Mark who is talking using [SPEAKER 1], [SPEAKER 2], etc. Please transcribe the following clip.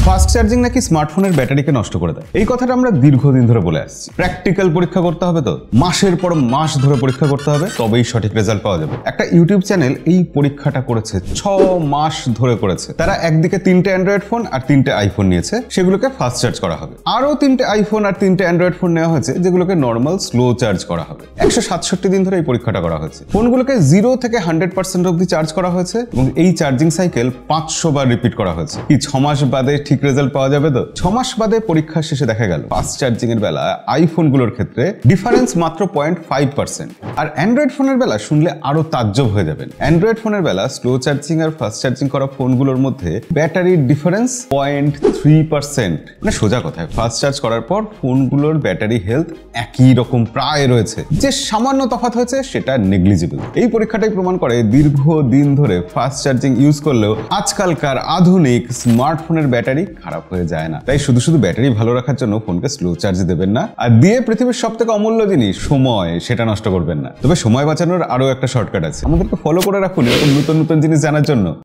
[SPEAKER 1] Fast charging নাকি স্মার্টফোনের ব্যাটারিকে নষ্ট করে দেয়, এই কথাটা আমরা দীর্ঘদিন ধরে বলে আসছি। প্র্যাকটিক্যাল পরীক্ষা করতে হবে, তো মাসের পর মাস ধরে পরীক্ষা করতে হবে, তবেই সঠিক রেজাল্ট পাওয়া যাবে। একটা ইউটিউব চ্যানেল এই পরীক্ষাটা করেছে, 6 মাস ধরে করেছে। তারা একদিকে 3টে অ্যান্ড্রয়েড ফোন আর 3টে আইফোন নিয়েছে, সেগুলোকে ফাস্ট চার্জ করা হবে। আরো 3টে আইফোন আর 3টে অ্যান্ড্রয়েড ফোন নেওয়া হয়েছে, যেগুলোকে নর্মাল স্লো চার্জ করা হবে। 167 দিন ধরে এই পরীক্ষাটা করা হয়েছে। ফোনগুলোকে 0 থেকে 100% অব্দি চার্জ করা হয়েছে এবং এই চার্জিং সাইকেল 500 বার রিপিট করা হয়েছে। কি 6 মাস বাদে ঠিক রেজাল্ট পাওয়া যাবে? তো 6 মাস বাদে পরীক্ষা শেষে দেখা গেল ফাস্ট চার্জিং এর বেলা আইফোনগুলোর ক্ষেত্রে ডিফারেন্স মাত্র 0.5%। আর অ্যান্ড্রয়েড ফোনের বেলা শুনলে আরো তাজ্জব হয়ে যাবেন। অ্যান্ড্রয়েড ফোনের বেলা স্লো চার্জিং আর ফাস্ট চার্জিং করা ফোনগুলোর মধ্যে ব্যাটারির ডিফারেন্স 0.3%। মানে সোজা কথায় ফাস্ট চার্জ করার পর ফোনগুলোর ব্যাটারি হেলথ একই রকম প্রায় রয়েছে, যে সামান্য তফাৎ হয়েছে সেটা নেগলিজিবল। এই পরীক্ষাটাই প্রমাণ করে দীর্ঘদিন ধরে ফাস্ট চার্জিং ইউজ করলেও আজকালকার আধুনিক স্মার্টফোনের ব্যাটারি খারাপ হয়ে যায় না। তাই শুধু শুধু ব্যাটারি ভালো রাখার জন্য ফোনকে স্লো চার্জ দেবেন না, আর দিয়ে পৃথিবীর সবথেকে অমূল্য জিনিস সময়, সেটা নষ্ট করবেন না। তবে সময় বাঁচানোর আরো একটা শর্টকাট আছে, আমাদেরকে ফলো করে রাখুন এরকম নতুন নতুন জিনিস জানার জন্য।